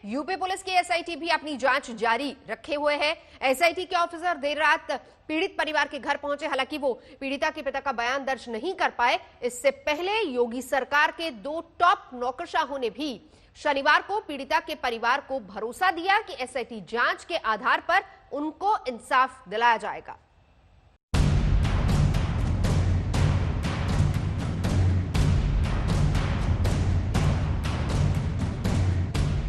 UP police की SIT भी अपनी जांच जारी रखे हुए है। एसआईटी के ऑफिसर देर रात पीड़ित परिवार के घर पहुंचे। हालांकि वो पीड़िता के पिता का बयान दर्ज नहीं कर पाए। इससे पहले योगी सरकार के 2 टॉप नौकरशाहों ने भी शनिवार को पीड़िता के परिवार को भरोसा दिया कि एसआईटी जांच के आधार पर उनको इंसाफ दिलाया जाएगा।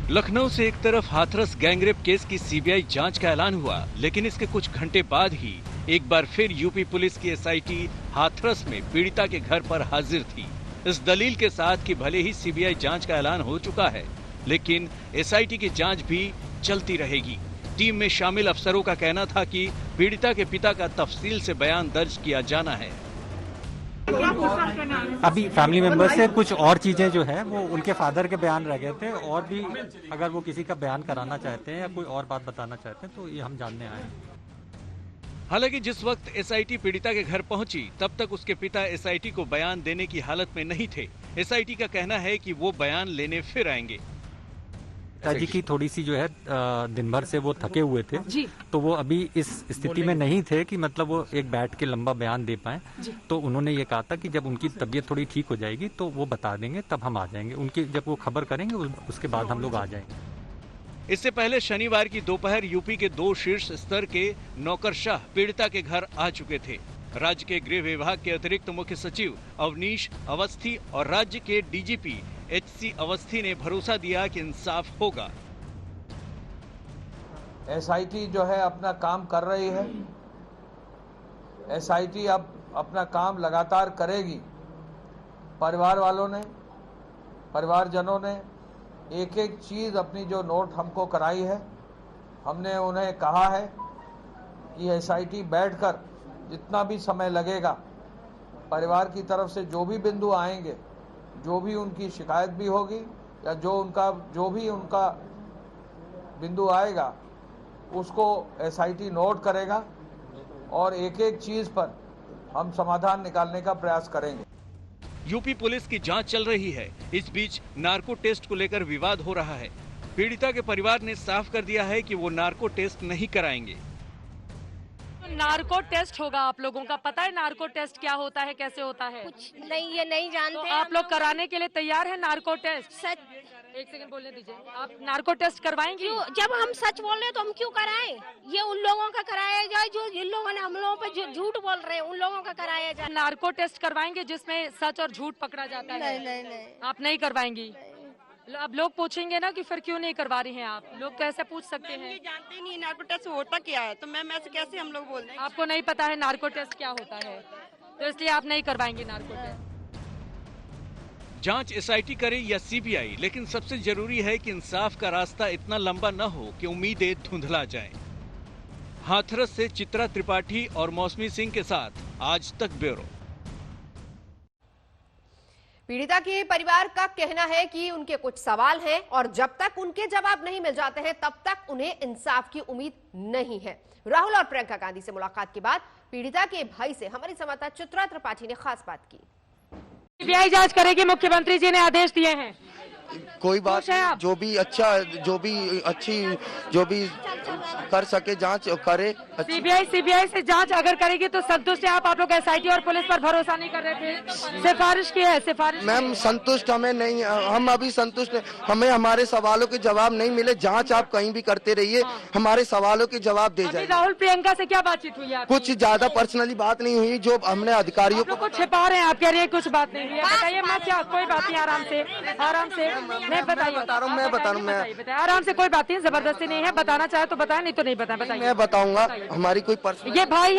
लखनऊ से एक तरफ हाथरस गैंगरेप केस की सीबीआई जांच का ऐलान हुआ, लेकिन इसके कुछ घंटे बाद ही एक बार फिर यूपी पुलिस की एसआईटी हाथरस में पीड़िता के घर पर हाजिर थी, इस दलील के साथ कि भले ही सीबीआई जांच का ऐलान हो चुका है, लेकिन एसआईटी की जांच भी चलती रहेगी। टीम में शामिल अफसरों का कहना था कि पीड़िता के पिता का तफसील से बयान दर्ज किया जाना है। अभी फैमिली मेंबर से कुछ और चीजें जो है वो उनके फादर के बयान रह गए थे, और भी अगर वो किसी का बयान कराना चाहते हैं या कोई और बात बताना चाहते हैं तो ये हम जानने आए हैं। हालांकि जिस वक्त एसआईटी पीड़िता के घर पहुंची तब तक उसके पिता एसआईटी को बयान देने की हालत में नहीं थे। एसआईटी का कहना है कि वो बयान लेने फिर आएंगे। पिताजी की थोड़ी सी जो है दिन भर से वो थके हुए थे जी। तो वो अभी इस स्थिति में नहीं थे कि मतलब वो एक बैठ के लंबा बयान दे पाए। तो उन्होंने ये कहा था कि जब उनकी तबीयत थोड़ी ठीक हो जाएगी तो वो बता देंगे, तब हम आ जाएंगे। उनकी जब वो खबर करेंगे उसके बाद हम लोग आ जाएंगे। इससे पहले शनिवार की दोपहर यूपी के 2 शीर्ष स्तर के नौकरशाह पीड़िता के घर आ चुके थे। राज्य के गृह विभाग के अतिरिक्त मुख्य सचिव अवनीश अवस्थी और राज्य के डीजीपी एचसी अवस्थी ने भरोसा दिया कि इंसाफ होगा। एसआईटी जो है अपना काम कर रही है। एसआईटी अब अपना काम लगातार करेगी। परिवार वालों ने, परिवारजनों ने एक एक चीज़ अपनी जो नोट हमको कराई है, हमने उन्हें कहा है कि एसआईटी बैठकर जितना भी समय लगेगा, परिवार की तरफ से जो भी बिंदु आएंगे, जो भी उनकी शिकायत भी होगी या जो भी उनका बिंदु आएगा, उसको एसआईटी नोट करेगा और एक एक चीज पर हम समाधान निकालने का प्रयास करेंगे। यूपी पुलिस की जांच चल रही है। इस बीच नार्को टेस्ट को लेकर विवाद हो रहा है। पीड़िता के परिवार ने साफ कर दिया है कि वो नार्को टेस्ट नहीं कराएंगे। नार्को टेस्ट होगा। आप लोगों का पता है नार्को टेस्ट क्या होता है, कैसे होता है? कुछ नहीं, ये नहीं जानते। तो आप लोग कराने के लिए तैयार हैं नार्को टेस्ट? सच। एक सेकंड बोलने दीजिए। आप नार्को टेस्ट करवाएंगे? जब हम सच बोल रहे हैं तो हम क्यों कराएं? ये उन लोगों का कराया जाए जो जिन लोगों ने हम लोगों पे झूठ बोल रहे हैं, उन लोगों का कराया जाए। नार्को टेस्ट करवाएंगे जिसमें सच और झूठ पकड़ा जाता है? नहीं। आप नहीं करवाएंगी? अब लोग पूछेंगे ना कि फिर क्यों नहीं करवा रही हैं आप? लोग कैसे पूछ सकते हैं? ये जानते नहीं नार्को टेस्ट होता क्या है, तो मैम ऐसे कैसे हम लोग बोल रहे हैं? आपको नहीं पता है नार्को टेस्ट क्या होता है, तो इसलिए आप नहीं करवाएंगे नार्को टेस्ट। जांच एसआईटी करे या सीबीआई, लेकिन सबसे जरूरी है कि इंसाफ का रास्ता इतना लंबा न हो कि उम्मीदें धुंधला जाएं। हाथरस से चित्रा त्रिपाठी और मौसमी सिंह के साथ आज तक ब्यूरो। पीड़िता के परिवार का कहना है कि उनके कुछ सवाल हैं और जब तक उनके जवाब नहीं मिल जाते हैं तब तक उन्हें इंसाफ की उम्मीद नहीं है। राहुल और प्रियंका गांधी से मुलाकात के बाद पीड़िता के भाई से हमारी संवाददाता चित्रा त्रिपाठी ने खास बात की। सीबीआई जांच करेगी, मुख्यमंत्री जी ने आदेश दिए हैं। कोई बात नहीं, जो भी अच्छी जो भी कर सके जांच करे। सीबीआई से जांच अगर करेगी तो संतुष्ट है आप लोग? एसआईटी और पुलिस पर भरोसा नहीं कर रहे थे, सिफारिश की है? सिफारिश मैम संतुष्ट हमें नहीं, हम अभी संतुष्ट हैं। हमें हमारे सवालों के जवाब नहीं मिले। जांच आप कहीं भी करते रहिए, हमारे सवालों के जवाब दे जाइए। राहुल प्रियंका से क्या बातचीत हुई? कुछ ज्यादा पर्सनली बात नहीं हुई, जो हमने अधिकारियों को छिपा रहे हैं। आप कह रही है कुछ बात नहीं हुई, बताइए। मैं क्या, कोई बात नहीं, आराम से नहीं बताइए। बता रहा हूँ मैं आराम से, कोई बात नहीं, जबरदस्ती नहीं है। बताना चाहे तो बताए, नहीं तो नहीं बताए। मैं बताऊंगा। हमारी कोई पर्सनल, ये भाई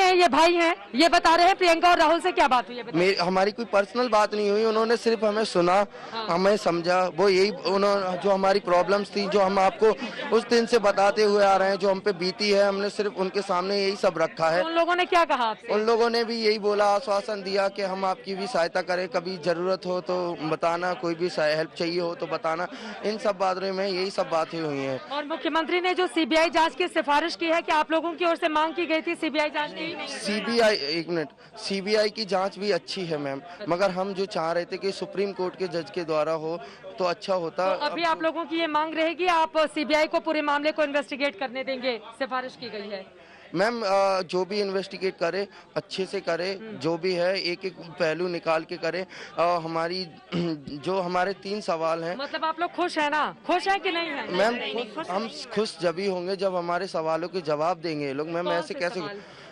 हैं, ये बता रहे हैं प्रियंका और राहुल से क्या बात हुई है? हमारी कोई पर्सनल बात नहीं हुई। उन्होंने सिर्फ हमें सुना, हमें समझा। वो यही उन्होंने जो हमारी प्रॉब्लम्स थी, जो हम आपको उस दिन से बताते हुए आ रहे हैं, जो हम पे बीती है, हमने सिर्फ उनके सामने यही सब रखा है। उन लोगों ने क्या कहा आपसे? उन लोगों ने भी यही बोला, आश्वासन दिया कि हम आपकी भी सहायता करें, कभी जरूरत हो तो बताना, कोई भी हेल्प चाहिए हो तो बताना, इन सब बातों में यही सब बातें हुई हैं। और मुख्यमंत्री ने जो सीबीआई जांच की सिफारिश की है, कि आप लोगों की ओर से मांग की गई थी सीबीआई जांच की? सीबीआई की जांच भी अच्छी है मैम, मगर हम जो चाह रहे थे कि सुप्रीम कोर्ट के जज के द्वारा हो तो अच्छा होता। तो अभी आप लोगों की ये मांग रहेगी, आप सीबीआई को पूरे मामले को इन्वेस्टिगेट करने देंगे? सिफारिश की गई है मैम, जो भी इन्वेस्टिगेट करे अच्छे से करे, जो भी है एक एक पहलू निकाल के करे। हमारी जो हमारे 3 सवाल हैं। मतलब आप लोग खुश हैं ना? खुश हैं कि नहीं है? मैम हम खुश जब ही होंगे जब हमारे सवालों के जवाब देंगे ये लोग। मैम ऐसे कैसे?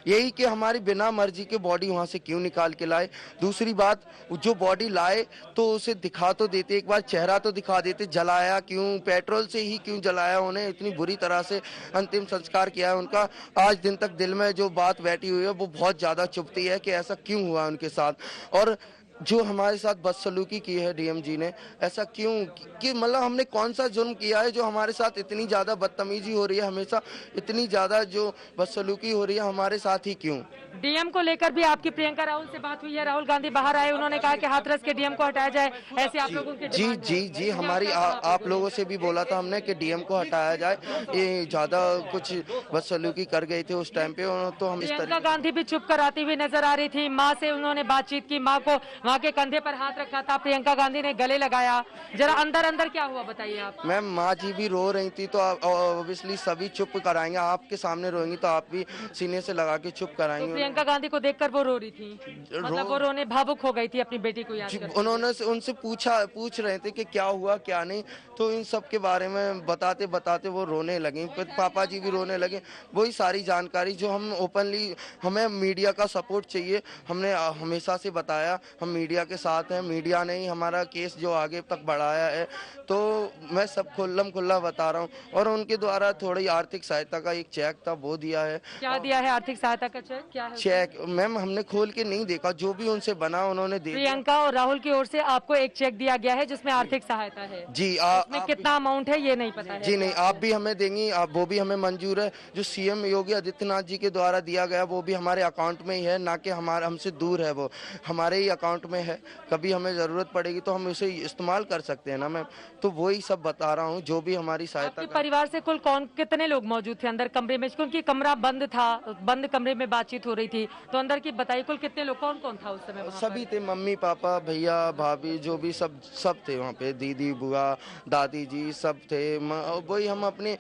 यही कि हमारी बिना मर्जी के बॉडी वहाँ से क्यों निकाल के लाए। दूसरी बात, जो बॉडी लाए तो उसे दिखा तो देते, एक बार चेहरा तो दिखा देते। जलाया क्यों? पेट्रोल से ही क्यों जलाया? उन्हें इतनी बुरी तरह से अंतिम संस्कार किया है उनका। आज दिन तक दिल में जो बात बैठी हुई है वो बहुत ज़्यादा चुभती है कि ऐसा क्यों हुआ उनके साथ। और जो हमारे साथ बदसलूकी की है डीएम जी ने, ऐसा क्यों कि मतलब हमने कौन सा जुर्म किया है जो हमारे साथ इतनी ज़्यादा बदतमीजी हो रही है, हमेशा इतनी ज़्यादा जो बदसलूकी हो रही है हमारे साथ ही क्यों? डीएम को लेकर भी आपकी प्रियंका राहुल से बात हुई है? राहुल गांधी बाहर आए, उन्होंने कहा कि हाथरस के डीएम को हटाया जाए, ऐसे आप लोगों की डिमांड है? जी हमारी आप लोगों से भी बोला था हमने कि डीएम को हटाया जाए। ये ज़्यादा कुछ बदसलूकी कर गए थे उस टाइम पे, तो हम इस तरह। प्रियंका गांधी भी चुप कर आती हुई नजर आ रही थी। माँ से उन्होंने बातचीत की, माँ को माँ के कंधे पर हाथ रखा था, प्रियंका गांधी ने गले लगाया। जरा अंदर अंदर क्या हुआ बताइए आप। मैम, माँ जी भी रो रही थी तो ऑब्वियसली सभी चुप कराएंगे। आपके सामने रोएंगी तो आप भी सीने से लगा के चुप कराएंगे। तो प्रियंका गांधी को देखकर वो रो रही थी, मतलब वो रोने भावुक हो गई थी अपनी बेटी को याद करके। उन्होंने उनसे पूछ रहे थे कि क्या हुआ क्या नहीं, तो इन सब के बारे में बताते बताते वो रोने लगी। फिर पापा जी भी रोने लगे। वही सारी जानकारी जो हम ओपनली, हमें मीडिया का सपोर्ट चाहिए, हमने हमेशा से बताया हम मीडिया के साथ हैं। मीडिया ने ही हमारा केस जो आगे तक बढ़ाया है, तो मैं सब खुल्ला बता रहा हूँ। और उनके द्वारा थोड़ी आर्थिक सहायता का एक चेक था वो दिया है। क्या दिया है आर्थिक सहायता का चेक? क्या है चेक? मैम हमने खोल के नहीं देखा, जो भी उनसे बना उन्होंने दे दिया। प्रियंका और राहुल की ओर से आपको एक चेक दिया गया है जिसमें आर्थिक सहायता है जी। इसमें कितना अमाउंट है ये नहीं पता है? जी नहीं, आप भी हमें देंगी, वो भी हमें मंजूर है। जो सीएम योगी आदित्यनाथ जी के द्वारा दिया गया वो भी हमारे अकाउंट में ही है, ना कि हमसे दूर है, वो हमारे ही अकाउंट में है। कभी हमें जरूरत पड़ेगी तो हम उसे इस्तेमाल कर सकते हैं ना मैम। तो वही सब बता रहा हूँ, जो भी हमारी सहायता। आपके परिवार से कुल कितने लोग मौजूद थे अंदर कमरे में? क्योंकि कमरा बंद था, बंद कमरे में बातचीत हो रही थी, तो अंदर की बताइए कुल कितने लोग, कौन कौन था उस समय वहाँ पर? सभी थे, मम्मी पापा भैया भाभी जो भी सब थे वहाँ पे, दीदी बुआ दादी जी सब थे। वही हम अपनी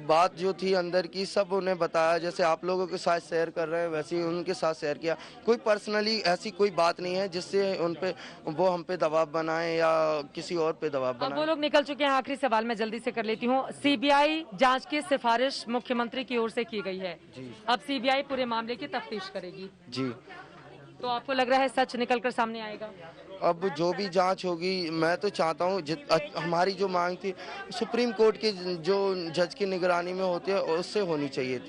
बात जो थी अंदर की सब उन्हें बताया, जैसे आप लोगों के साथ शेयर कर रहे हैं वैसे ही उनके साथ शेयर किया। कोई पर्सनली ऐसी कोई बात नहीं है जिससे उन पे वो हम पे दबाव बनाए या किसी और पे दबाव अब वो बनाए। लोग निकल चुके हैं। आखिरी सवाल मैं जल्दी से कर लेती हूँ। सीबीआई जांच की सिफारिश मुख्यमंत्री की ओर से की गई है, अब सीबीआई पूरे मामले की तफ्तीश करेगी। जी। तो आपको लग रहा है सच निकलकर सामने आएगा? अब जो भी जांच होगी, मैं तो चाहता हूँ हमारी जो मांग थी सुप्रीम कोर्ट के जो जज की निगरानी में होती है उससे होनी चाहिए थी।